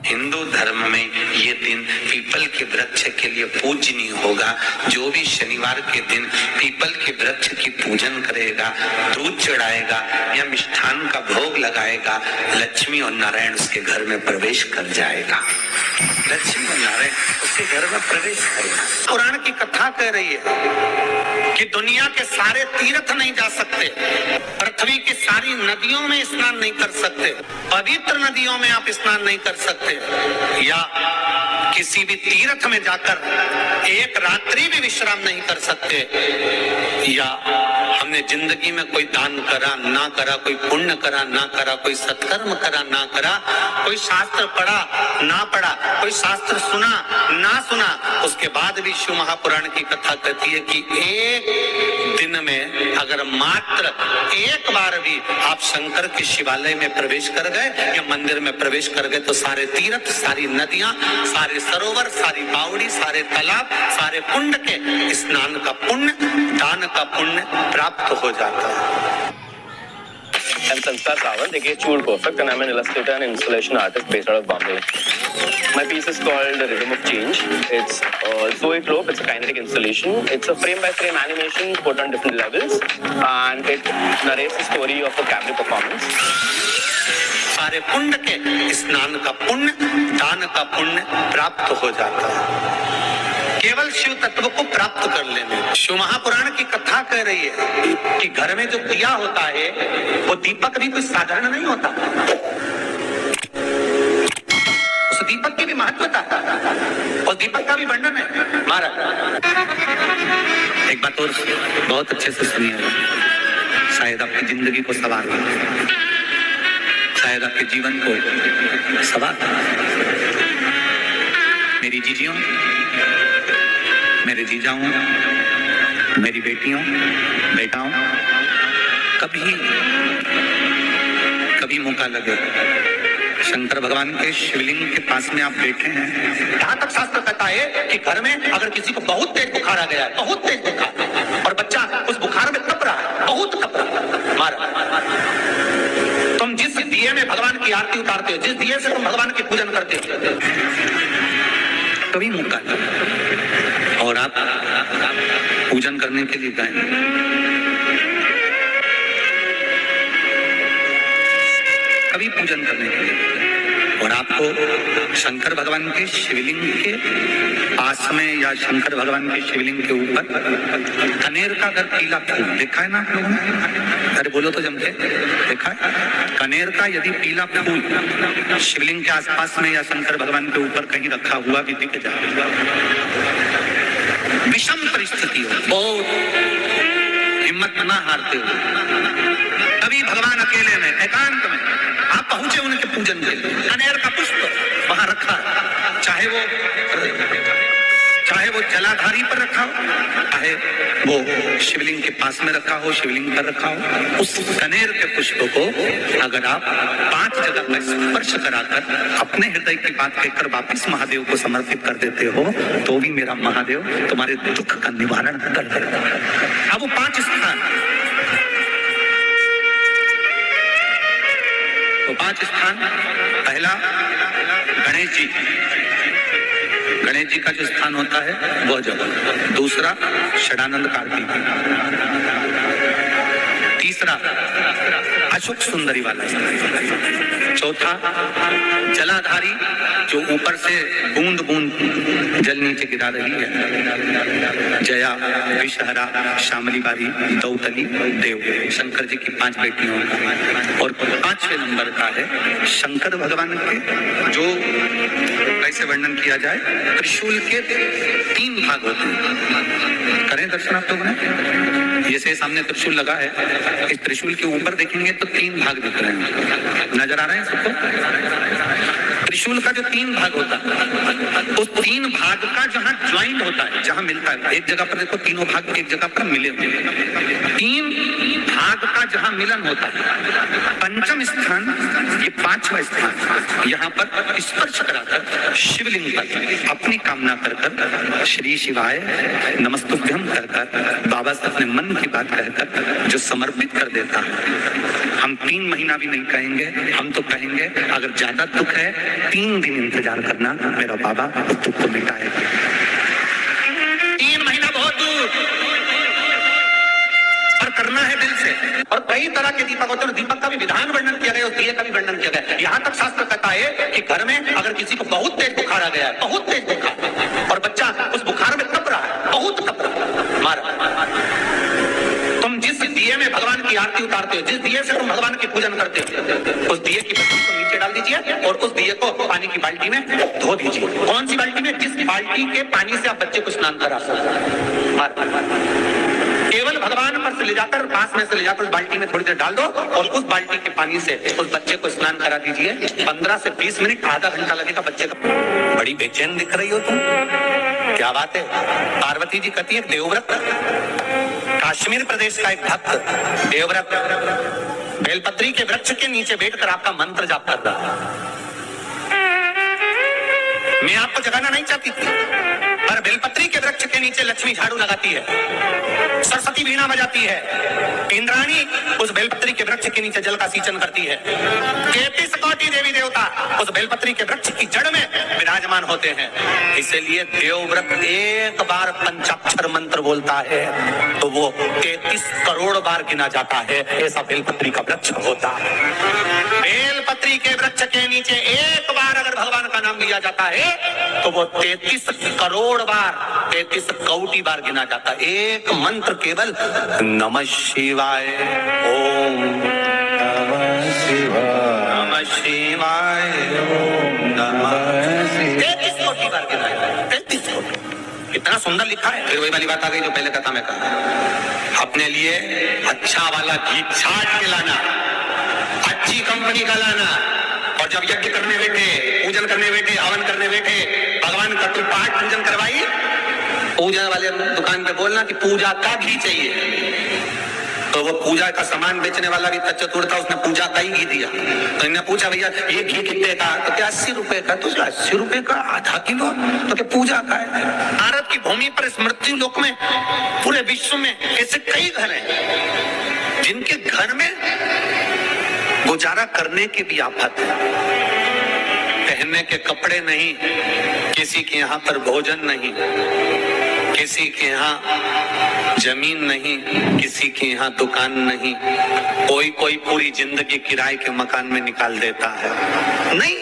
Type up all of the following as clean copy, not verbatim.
हिंदू धर्म में ये दिन पीपल के वृक्ष के लिए पूजनीय होगा। जो भी शनिवार के दिन पीपल के वृक्ष की पूजन करेगा, दूध चढ़ाएगा या मिष्ठान का भोग लगाएगा, लक्ष्मी और नारायण उसके घर में प्रवेश कर जाएगा। लक्ष्मी और नारायण उसके घर में प्रवेश करेगा। पुराण की कथा कह रही है कि दुनिया के सारे तीर्थ नहीं जा सकते, पृथ्वी की सारी नदियों में स्नान नहीं कर सकते, पवित्र नदियों में आप स्नान नहीं कर सकते, या किसी भी तीर्थ में जाकर एक रात्रि भी विश्राम नहीं कर सकते, या हमने जिंदगी में कोई दान करा ना करा, कोई पुण्य करा ना करा, कोई सत्कर्म करा ना करा, कोई शास्त्र पढ़ा ना पढ़ा, कोई शास्त्र सुना ना सुना, उसके बाद भी शिव महापुराण की कथा कहती है कि एक दिन में अगर मात्र एक बार भी आप शंकर के शिवालय में प्रवेश कर गए या मंदिर में प्रवेश कर गए तो सारे तीर्थ, सारी नदियां, सारे सरोवर, सारी बावड़ी, सारे तालाब, सारे कुंड के स्नान का पुण्य, दान का पुण्य प्राप्त हो जाता है। I'm Sanskar Sawant, aka Chool Perfect, and I'm an illustrator and installation artist based out of Bombay. My piece is called The Rhythm of Change. It's Zoe Globe. It's a kinetic installation. It's a frame-by-frame animation put on different levels, and it narrates the story of a cabaret performance. सारे पुण्य के स्नान का पुण्य, दान का पुण्य प्राप्त हो जाता है केवल शिव तत्व को प्राप्त कर लेने। शिव महापुराण की कथा कह रही है कि घर में जो दिया होता है वो दीपक भी कोई साधारण नहीं होता, उस दीपक की भी महत्वता है और दीपक का भी वर्णन है। महाराज एक बात और बहुत अच्छे से सुनिए, शायद आपकी जिंदगी को सवार हो, शायद आपके जीवन को सवार। मेरी जीजियों, मेरे जीजाओं, मेरी बेटियों, बेटाओं, कभी मौका लगे शंकर भगवान के शिवलिंग के पास में आप बैठे हैं। यहाँ तक शास्त्र कहता है कि घर में अगर किसी को बहुत तेज बुखार आ गया है, बहुत तेज बुखार, और बच्चा उस बुखार में तप रहा है, बहुत तप रहा है, मारा, तुम जिस दिए में भगवान की आरती उतारते हो, जिस दिए से तुम भगवान की पूजन करते हो, कभी मौका और आप पूजन करने के लिए गए, कभी पूजन करने के लिए, और आपको शंकर भगवान के शिवलिंग के पास में या शंकर भगवान के शिवलिंग के ऊपर कनेर का अगर पीला फूल देखा है ना आप लोगों ने, अरे बोलो तो जमके, देखा है? कनेर का यदि पीला फूल शिवलिंग के आसपास में या शंकर भगवान के ऊपर कहीं रखा हुआ भी दिख जाए, विषम परिस्थिति हो, बहुत हिम्मत ना हारते हो, तभी भगवान अकेले में एकांत में आप पहुंचे उनके पूजन के लिए। कनेर का पुष्प वहां रखा, चाहे वो जलाधारी पर रखा हो, चाहे वो शिवलिंग के पास में रखा हो, शिवलिंग पर रखा हो, उस कनेर के पुष्प को अगर आप 5 जगह पर स्पर्श कराकर अपने हृदय की बात कहकर वापिस महादेव को समर्पित कर देते हो तो भी मेरा महादेव तुम्हारे दुख का निवारण कर देगा। अब वो 5 स्थान, तो 5 स्थान, पहला गणेश जी, गणेश जी का जो स्थान होता है वह जगह, दूसरा षडानंद कार्तिक, तीसरा अशोक सुंदरी वाला, चौथा जलाधारी जो ऊपर से बूंद बूंद जल नीचे गिरा रही है, जया, विषहरा, शामली बारी, दौतली, देव, शंकर जी की 5 बेटियों, और 5वें नंबर का है शंकर भगवान के, जो कैसे वर्णन किया जाए, त्रिशूल के 3 भाग होते हैं। करें दर्शन आप लोगों ने, जैसे सामने त्रिशूल लगा है, इस त्रिशूल के ऊपर देखेंगे तो 3 भाग दिख रहे हैं, नजर आ रहे हैं सबको? त्रिशूल का जो 3 भाग होता है, उस 3 भाग का जहां ज्वाइंट होता है, जहां मिलता है, एक जगह पर देखो तीनों भाग एक जगह पर मिले हुए, 3 भाग का जहां मिलन होता है। पंचम स्थान, ये 5वां स्थान, यहाँ पर स्पर्श कराकर शिवलिंग पर अपनी कामना कर कर श्री शिवाय नमस्तुभ्यम कर कर बाबा से अपने मन की बात कहकर जो समर्पित कर देता है, हम 3 महीना भी नहीं कहेंगे, हम तो कहेंगे अगर ज्यादा दुख है 3 दिन इंतजार करना, मेरा बाबा उस दुख को मिटाएगा। 3 महीना बहुत दूर, और करना है दिल से। और कई तरह के दीपक होते हैं, दीपक का भी विधान वर्णन किया गया, उस दिए का भी वर्णन किया गया। यहाँ तक शास्त्र कहता है कि घर में अगर किसी को बहुत तेज बुखार आ गया है, बहुत तेज बुखार, और बच्चा उस बुखार में कप रहा है, बहुत कप रहा है, मारा, तुम जिस दिए में भगवान की आरती उतारते हो, जिस दिए से तुम भगवान की पूजन करते हो, उस दिए की बत्ती को नीचे डाल दीजिए और उस दिए को पानी की बाल्टी में धो दीजिए। कौन सी बाल्टी में? जिस बाल्टी के पानी से आप बच्चे को स्नान करा सकते, केवल भगवान पर से ले जाकर, पास में से ले जाकर उस बाल्टी में थोड़ी देर डाल दो और उस बाल्टी के पानी से उस बच्चे को स्नान करा दीजिए। 15 से 20 मिनट, आधा घंटा लगेगा बच्चे का। बड़ी बेचैन दिख रही हो तुम, क्या बात है? पार्वती जी कहती है देवव्रत, कश्मीर प्रदेश का एक भक्त देवव्रत बेलपत्री के वृक्ष के नीचे बैठकर आपका मंत्र जाप कर रहा है। मैं आपको जगाना नहीं चाहती थी, पर बेलपत्री के वृक्ष के नीचे लक्ष्मी झाड़ू लगाती है, सरस्वती वीणा बजाती है, इंद्राणी उस बेलपत्री के वृक्ष के नीचे जल का सिंचन करती है, 33 कोटि देवी देवता उस बेलपत्री के वृक्ष की जड़ में विराजमान होते हैं। इसलिए देवव्रत एक बार पंचाक्षर मंत्र बोलता है तो वो 33 करोड़ बार गिना जाता है, ऐसा बेलपत्री का वृक्ष होता है। बेलपत्री के वृक्ष के नीचे एक बार अगर भगवान का नाम लिया जाता है तो वो 33 करोड़ बार, 33 कोटि बार गिना जाता है। एक मंत्र केवल नमः शिवाय, ओम नमः शिवाय, नमः शिवाय, ओम नमः शिवाय, 33 कोटि बार गिना जाता है, 33 कोटि। इतना सुंदर लिखा है। फिर वही वाली बात आ गई जो पहले कथा में कहा, अपने लिए अच्छा वाला घी छाट के लाना, अच्छी कंपनी का लाना, और जब यज्ञ करने बैठे, पूजन करने बैठे, हवन करने बैठे, भगवान का कोई पाठ पूजन करवाई, पूजा वाले दुकान पे बोलना कि पूजा का घी चाहिए, तो वो पूजा का सामान बेचने वाला भी चतुर था, उसने पूजा का ही घी दिया। तो इन्हें पूछा भैया ये घी कितने का? तो क्या 80 रुपए का? तो 80 रुपए का आधा किलो? तो क्या पूजा का है? भारत की भूमि पर इस मृत्यु लोक में पूरे विश्व में ऐसे कई घर हैं जिनके घर में गुजारा करने की भी आफत है, पहनने के कपड़े नहीं, किसी के यहाँ पर भोजन नहीं, किसी के यहाँ जमीन नहीं, किसी के यहाँ दुकान नहीं, कोई पूरी जिंदगी किराए के मकान में निकाल देता है। नहीं,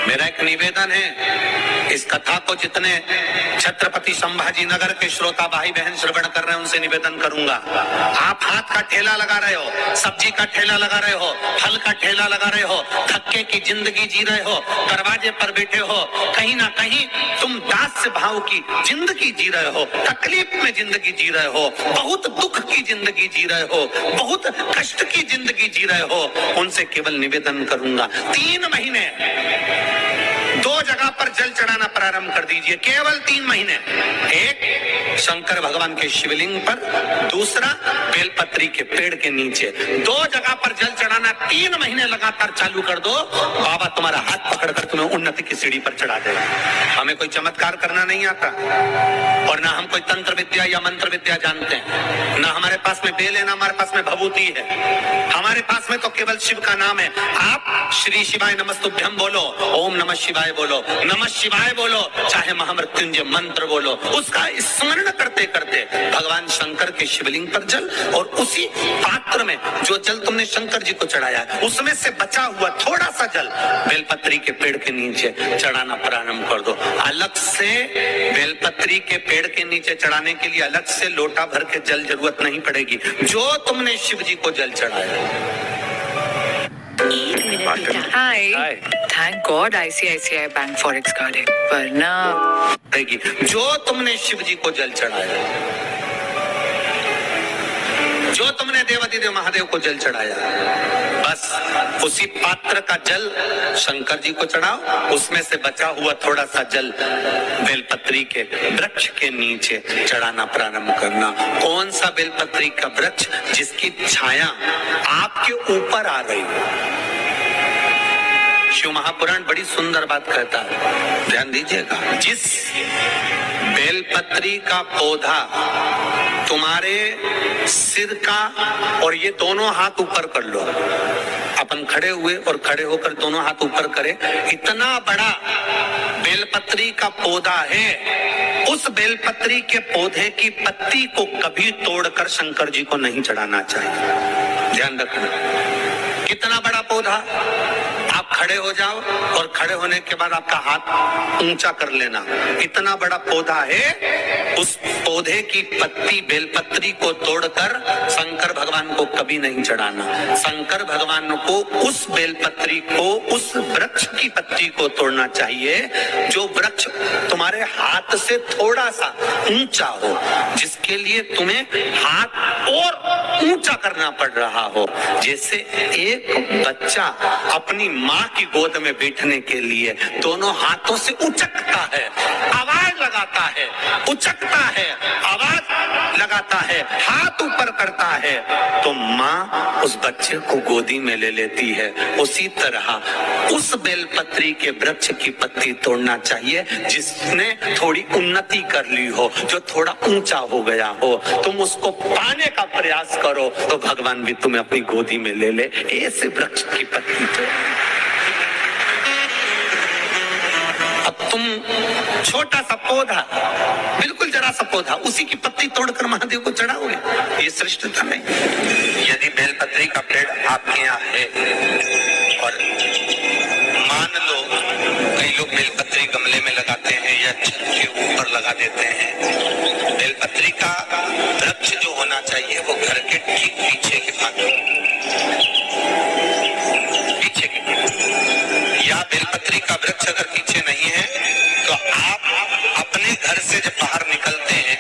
मेरा एक निवेदन है, इस कथा को जितने छत्रपति संभाजी नगर के श्रोता भाई बहन श्रवण कर रहे हैं उनसे निवेदन करूंगा, आप हाथ का ठेला लगा रहे हो, सब्जी का ठेला लगा रहे हो, फल का ठेला लगा रहे हो, धक्के की जिंदगी जी रहे हो, दरवाजे पर बैठे हो, कहीं ना कहीं तुम दास भाव की जिंदगी जी रहे हो, तकलीफ में जिंदगी जी रहे हो, बहुत दुख की जिंदगी जी रहे हो, बहुत कष्ट की जिंदगी जी रहे हो, उनसे केवल निवेदन करूंगा 3 महीने 2 जगह पर जल चढ़ाना प्रारंभ कर दीजिए, केवल 3 महीने। एक शंकर भगवान के शिवलिंग पर, दूसरा बेलपत्री के पेड़ के नीचे, 2 जगह पर जल चढ़ाना 3 महीने लगातार चालू कर दो, बाबा तुम्हारा हाथ पकड़कर तुम्हें उन्नति की सीढ़ी पर चढ़ा देगा। हमें कोई चमत्कार करना नहीं आता और ना हम कोई तंत्र विद्या या मंत्र विद्या जानते हैं, ना हमारे पास में बेल है, ना हमारे पास में भभूति है, हमारे पास में तो केवल शिव का नाम है। आप श्री शिवाय नमस्तुभ्यम बोलो, ओम नमः शिवाय बोलो, नमः शिवाय बोलो, चाहे महामृत्युंजय मंत्र बोलो, उसका स्मरण करते करते भगवान शंकर के शिवलिंग पर जल, और उसी पात्र में जो जल तुमने शंकर जी को चढ़ाया उसमें से बचा हुआ थोड़ा सा जल बेलपत्री के पेड़ के नीचे चढ़ाना प्रारंभ कर दो। अलग से बेलपत्री के पेड़ के नीचे चढ़ाने के लिए अलग से लोटा भर के जल जरूरत नहीं पड़ेगी, जो तुमने शिव जी को जल चढ़ाया। Hi. Thank God ICICI Bank Forex card है, वरना जो तुमने शिव जी को जल चढ़ाया, जो तुमने देवादिदेव महादेव को जल चढ़ाया, बस बस उसी पात्र का जल शंकर जी को चढ़ाओ, उसमें से बचा हुआ थोड़ा सा जल बेलपत्री के वृक्ष के नीचे चढ़ाना प्रारंभ करना। कौन सा बेलपत्री का वृक्ष? जिसकी छाया आपके ऊपर आ रही हो। शिव महापुराण बड़ी सुंदर बात कहता है, ध्यान दीजिएगा। जिस बेलपत्री का पौधा तुम्हारे सिर का, और ये दोनों हाथ ऊपर कर लो, अपन खड़े हुए और खड़े होकर दोनों हाथ ऊपर करें, इतना बड़ा बेलपत्री का पौधा है, उस बेलपत्री के पौधे की पत्ती को कभी तोड़कर शंकर जी को नहीं चढ़ाना चाहिए। ध्यान रखना। कितना बड़ा पौधा, आप खड़े हो जाओ और खड़े होने के बाद आपका हाथ ऊंचा कर लेना। इतना बड़ा पौधा है, उस पौधे की पत्ती बेलपत्री को तोड़कर शंकर भगवान को कभी नहीं चढ़ाना। शंकर भगवान को उस बेलपत्री को, उस वृक्ष की पत्ती को तोड़ना चाहिए जो वृक्ष तुम्हारे हाथ से थोड़ा सा ऊंचा हो, जिसके लिए तुम्हें हाथ और ऊंचा करना पड़ रहा हो। जैसे एक बच्चा अपनी माँ की गोद में बैठने के लिए दोनों हाथों से उचकता है, आवाज लगाता है, उचकता है, आवाज लगाता है, हाथ ऊपर करता है, तो माँ उस बच्चे को गोदी में ले लेती है। उसी तरह उस बेलपत्री के वृक्ष की पत्ती तोड़ना चाहिए जिसने थोड़ी उन्नति कर ली हो, जो थोड़ा ऊंचा हो गया हो। तुम उसको पाने का प्रयास करो तो भगवान भी तुम्हें अपनी गोदी में ले ले। ऐसे वृक्ष की पत्ती तोड़। अब तुम छोटा सा पौधा, बिल्कुल जरा सा पौधा, उसी की पत्ती तोड़कर महादेव को चढ़ाओगे, ये श्रेष्ठता नहीं। यदि बेलपत्री का पेड़ आपके यहाँ है और मान लो कई लोग बेलपत्री गमले में लगाते हैं या छत के ऊपर लगा देते हैं, बेलपत्री का वृक्ष जो होना चाहिए वो घर के ठीक पीछे के भाग पीछे के, या बेलपत्री का वृक्ष अगर पीछे नहीं है तो आप अपने घर से जब बाहर निकलते हैं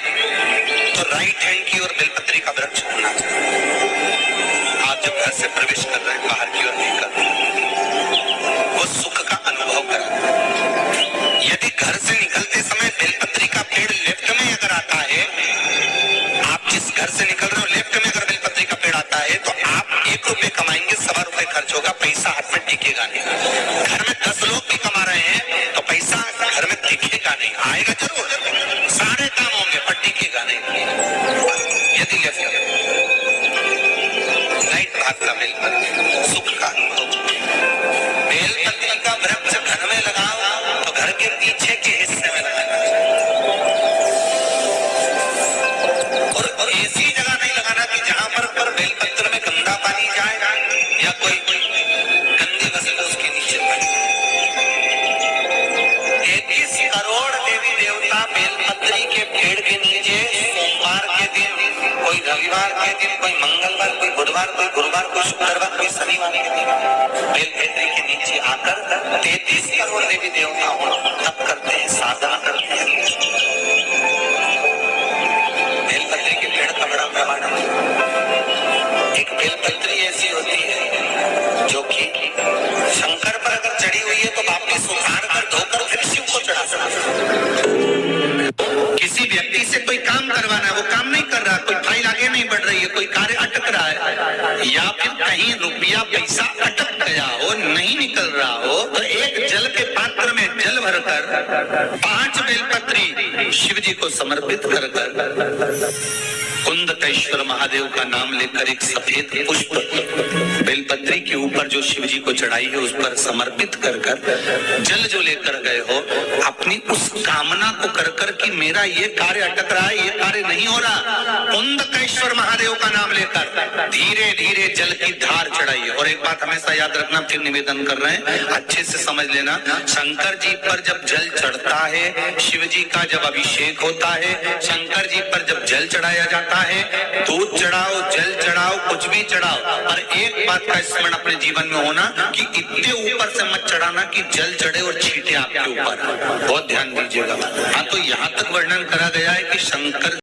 तो राइट हैंड की ओर बेलपत्री का वृक्ष होना चाहिए। आप जब घर से प्रवेश कर रहे हैं, बाहर की ओर निकल रहे हैं, वो सुख का अनुभव कराता है। यदि घर से निकलते समय बेलपत्री का पेड़ लेफ्ट में अगर आता है, आप जिस घर से निकल रहे हो लेफ्ट में अगर बेलपत्री का पेड़ आता है तो आप 1 रुपए कमाएंगे, 1.25 रुपए खर्च होगा, पैसा हाथ में टिकेगा नहीं। घर में 10 लोग भी कमा रहे हैं तो पैसा घर में टिकेगा नहीं, आएगा जरूर, सारे काम होंगे पर टिकेगा नहीं। यदि लेफ्ट राइट भाग का बेलपत्री सुख का अनुभव। बेलपत्री का वृक्ष घर में लगाओ तो घर के पीछे के हिस्से में लगाना, और ऐसी जगह नहीं लगाना कि जहां पर बेलपत्र में गंदा पानी जाए या कोई गंदी वस्तु उसके नीचे पड़े। 33 करोड़ देवी देवता बेलपत्री के पेड़ के नीचे सोमवार के दिन, कोई रविवार के दिन, कोई मंगलवार, कोई बुधवार, कोई गुरुवार, कोई शुक्रवार, कोई शनिवार के दिन बेलपत्री के नीचे आकर 33 करोड़ देवी देवता तप करते हैं, साधना करते हैं। बेलपत्री के पेड़ का बड़ा प्रमाण है। एक बेलपत्री ऐसी होती है जो कि शंकर पर अगर चढ़ी हुई है तो वापस उतार कर धोकर फिर शिव को चढ़ा सकते। किसी व्यक्ति से कोई काम करवाना है, वो काम नहीं कर रहा, कोई फाइल आगे नहीं बढ़ रही है, कोई कार्य अटक रहा है, या फिर कहीं रुपया पैसा अटक गया हो, नहीं निकल रहा हो, तो एक जल के पात्र में जल भरकर 5 बेलपत्री शिव जी को समर्पित कर कुंदकेश्वर महादेव का नाम लेकर एक सफेद पुष्प बेलपत्री के ऊपर जो शिव जी को चढ़ाई है उस पर समर्पित कर जल जो लेकर गए हो, अपनी उस कामना को कर कि मेरा ये कार्य अटक रहा है, ये कार्य नहीं हो रहा, कुंदकेश्वर महादेव का नाम लेकर धीरे धीरे जल की धार चढ़ाइए। और एक बात हमेशा याद रखना, फिर निवेदन कर रहे हैं, अच्छे से समझ लेना, शंकर जी पर जब जल चढ़ता है, शिव जी का जब अभिषेक होता है, शंकर जी पर जब जल चढ़ाया जाता है, दूध चढ़ाओ, जल चढ़ाओ, कुछ भी चढ़ाओ, पर एक बात का स्मरण अपने जीवन में होना कि इतने ऊपर से मत चढ़ाना कि जल चढ़े और छींटे आपके ऊपर। बहुत ध्यान दीजिएगा। हाँ, तो यहाँ तक वर्णन करा गया है कि शंकर